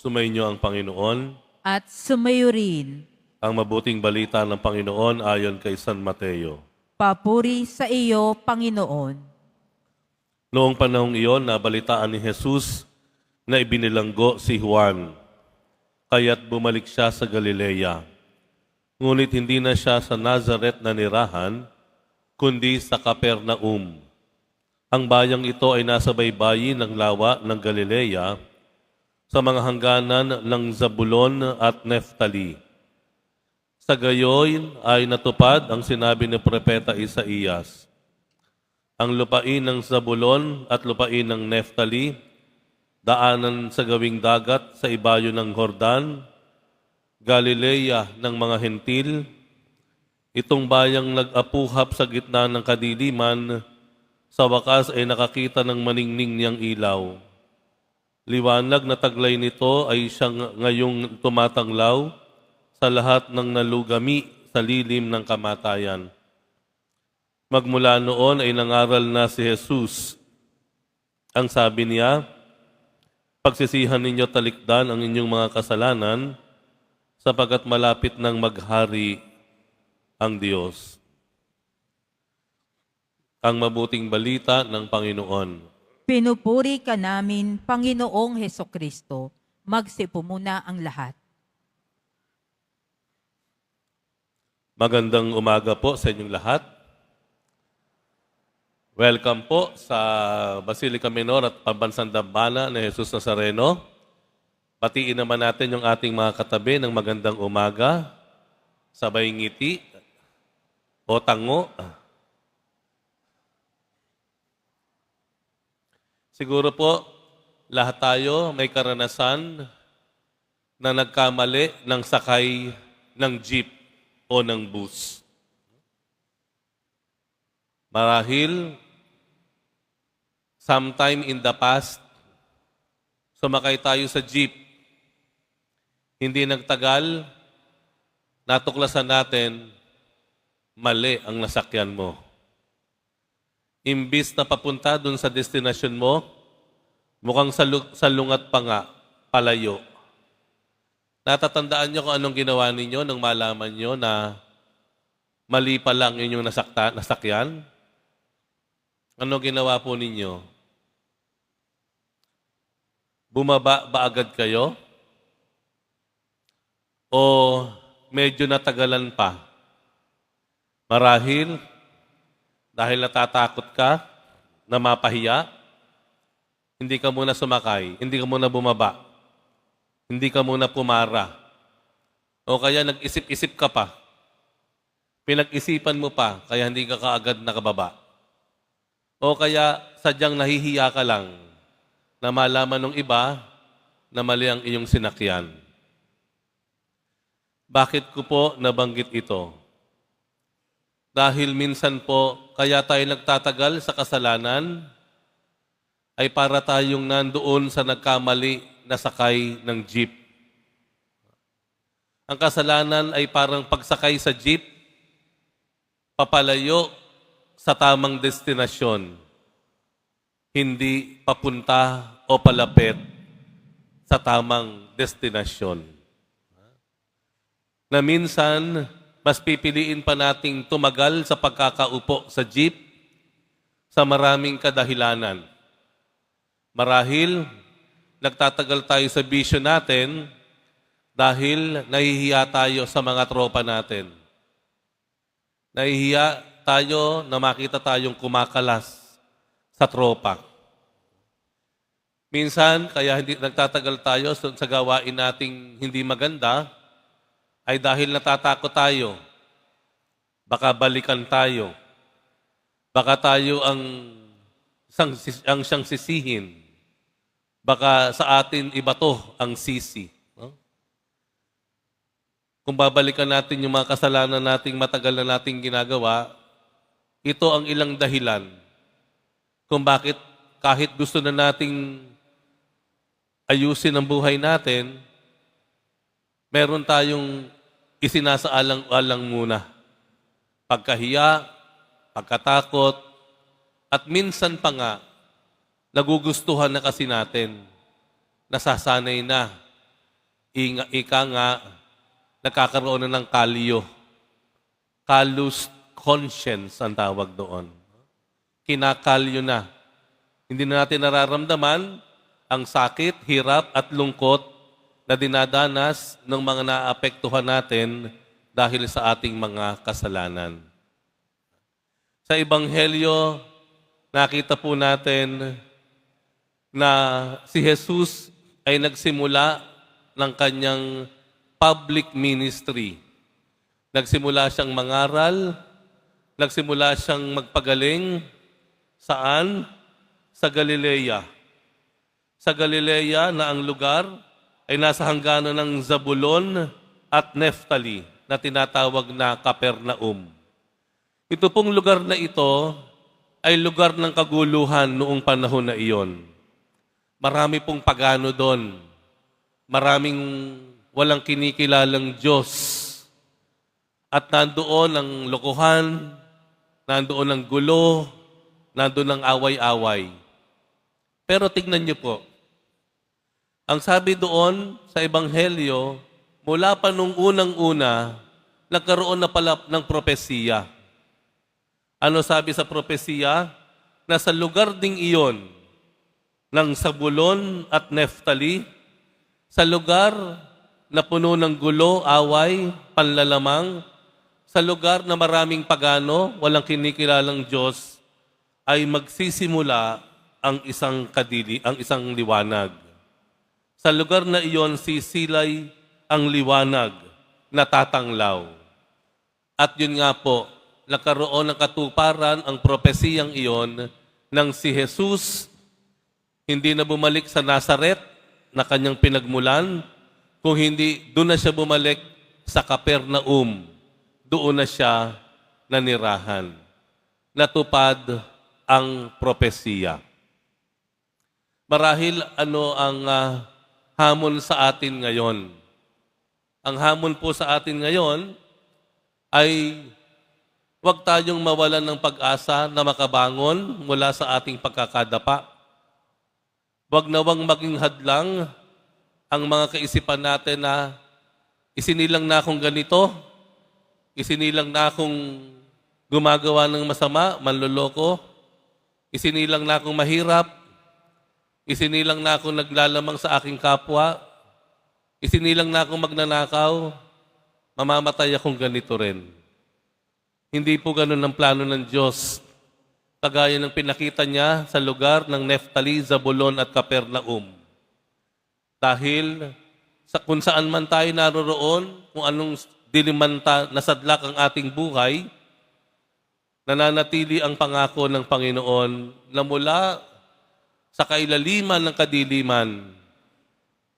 Sumainyo ang Panginoon. At sumayo rin. Ang mabuting balita ng Panginoon ayon kay San Mateo. Papuri sa iyo, Panginoon. Noong panahong iyon, nabalitaan ni Jesus na ibinilanggo si Juan, kaya't bumalik siya sa Galilea. Ngunit hindi na siya sa Nazareth na nirahan, kundi sa Capernaum. Ang bayang ito ay nasa baybayin ng lawa ng Galilea, sa mga hangganan ng Zabulon at Neftali. Sa gayoy ay natupad ang sinabi ni Propeta Isaías. Ang lupain ng Zabulon at lupain ng Neftali, daanan sa gawing dagat sa ibayo ng Jordan, Galilea ng mga hentil, itong bayang nag-apuhap sa gitna ng kadiliman, sa wakas ay nakakita ng maningning niyang ilaw. Liwanag na taglay nito ay siyang ngayong tumatanglaw sa lahat ng nalugami sa lilim ng kamatayan. Magmula noon ay nangaral na si Jesus. Ang sabi niya, pagsisihan ninyo talikdan ang inyong mga kasalanan, sapagkat malapit nang maghari ang Diyos. Ang mabuting balita ng Panginoon. Pinupuri ka namin, Panginoong Hesukristo. Magsipo muna ang lahat. Magandang umaga po sa inyong lahat. Welcome po sa Basilica Minor at Pambansang Dambana ni Jesus Nazareno. Batiin naman natin yung ating mga katabi ng magandang umaga, sabay ngiti o tango. Siguro po, lahat tayo may karanasan na nagkamali ng sakay ng jeep o ng bus. Marahil, sometime in the past, sumakay tayo sa jeep. Hindi nagtagal, natuklasan natin, mali ang nasakyan mo. Imbis na papunta dun sa destinasyon mo, mukhang salungat pa nga, palayo. Natatandaan niyo kung anong ginawa ninyo nang malaman niyo na mali pa lang inyong nasakyan? Ano ginawa po ninyo? Bumaba ba agad kayo? O medyo natagalan pa? Marahil, dahil natatakot ka na mapahiya, hindi ka muna sumakay, hindi ka muna bumaba. Hindi ka muna pumara. O kaya nag-isip-isip ka pa. Pinag-isipan mo pa, kaya hindi ka kaagad nakababa. O kaya sadyang nahihiya ka lang na malaman ng iba na mali ang iyong sinakyan. Bakit ko po nabanggit ito? Dahil minsan po, kaya tayo nagtatagal sa kasalanan, ay para tayong nandoon sa nagkamali na sakay ng jeep. Ang kasalanan ay parang pagsakay sa jeep, papalayo sa tamang destinasyon, hindi papunta o palapit sa tamang destinasyon. Na minsan, mas pipiliin pa nating tumagal sa pagkakaupo sa jeep sa maraming kadahilanan. Marahil, nagtatagal tayo sa bisyo natin dahil nahihiya tayo sa mga tropa natin. Nahihiya tayo na makita tayong kumakalas sa tropa. Minsan, kaya hindi nagtatagal tayo sa gawain nating hindi maganda, ay dahil natatakot tayo. Baka balikan tayo. Baka tayo ang siyang sisihin. Baka sa atin ibato ang sisi. No? Kung babalikan natin yung mga kasalanan nating matagal na nating ginagawa, ito ang ilang dahilan kung bakit kahit gusto na nating ayusin ang buhay natin, meron tayong isinasaalang-alang muna. Pagkahiya, pagkatakot, at minsan pa nga, nagugustuhan na kasi natin, nasasanay na ika nga, nagkakaroon na ng kalyo. Callous conscience ang tawag doon. Kinakalyo na. Hindi na natin nararamdaman ang sakit, hirap at lungkot na dinadanas ng mga naapektuhan natin dahil sa ating mga kasalanan. Sa Ebanghelyo, nakita po natin na si Jesus ay nagsimula ng kanyang public ministry. Nagsimula siyang mangaral, nagsimula siyang magpagaling. Saan? Sa Galilea. Sa Galilea na ang lugar ay nasa hangganan ng Zabulon at Neftali na tinatawag na Capernaum. Ito pong lugar na ito ay lugar ng kaguluhan noong panahon na iyon. Marami pong pagano doon. Maraming walang kinikilalang Diyos. At nandoon ang lokohan, nandoon ang gulo, nandoon ang away-away. Pero tignan niyo po, ang sabi doon sa Ebanghelyo, mula pa nung unang-una, nagkaroon na pala ng propesiya. Ano sabi sa propesiya? Na sa lugar ding iyon, ng Zabulon at Neftali, sa lugar na puno ng gulo, away, panlalamang, sa lugar na maraming pagano, walang kinikilalang Diyos, ay magsisimula ang isang liwanag. Sa lugar na iyon, sisilay ang liwanag na tatanglaw. At yun nga po, nagkaroon ng katuparan ang propesiyang iyon nang si Jesus hindi na bumalik sa Nazaret na kanyang pinagmulan, kung hindi, doon na siya bumalik sa Capernaum. Doon na siya nanirahan. Natupad ang propesiya. Marahil ano ang hamon sa atin ngayon? Ang hamon po sa atin ngayon ay huwag tayong mawalan ng pag-asa na makabangon mula sa ating pagkakadapa. Huwag nawang maging hadlang ang mga kaisipan natin na isinilang na akong ganito, isinilang na akong gumagawa ng masama, manloloko, isinilang na akong mahirap, isinilang na akong naglalamang sa aking kapwa, isinilang na akong magnanakaw, mamamatay akong ganito rin. Hindi po ganun ang plano ng Diyos. Kagaya ng pinakita niya sa lugar ng Neftali, Zabulon at Capernaum. Dahil kung saan man tayo naroroon, kung anong dilimanta nasadlak ang ating buhay, nananatili ang pangako ng Panginoon na mula sa kailaliman ng kadiliman,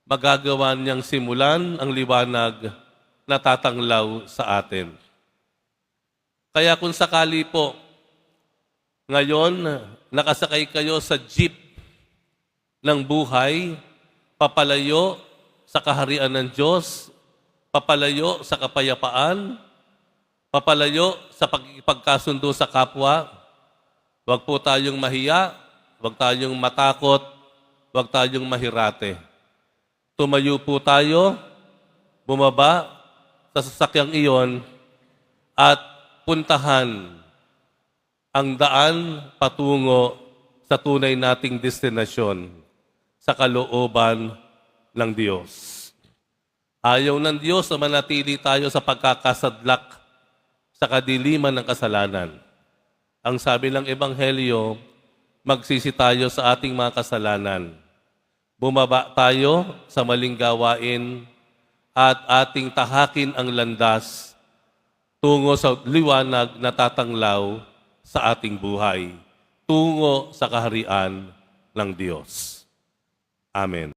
magagawa niyang simulan ang liwanag na tatanglaw sa atin. Kaya kung sakali po, ngayon, nakasakay kayo sa jeep ng buhay, papalayo sa kaharian ng Diyos, papalayo sa kapayapaan, papalayo sa pagkasundo sa kapwa. Huwag po tayong mahiya, huwag tayong matakot, huwag tayong mahirate. Tumayo po tayo, bumaba sa sasakyang iyon, at puntahan ang daan patungo sa tunay nating destinasyon sa kalooban ng Diyos. Ayaw ng Diyos na manatili tayo sa pagkakasadlak sa kadiliman ng kasalanan. Ang sabi ng Ebanghelyo, magsisi tayo sa ating mga kasalanan. Bumaba tayo sa maling gawain at ating tahakin ang landas tungo sa liwanag na tatanglaw sa ating buhay, tungo sa kaharian ng Diyos. Amen.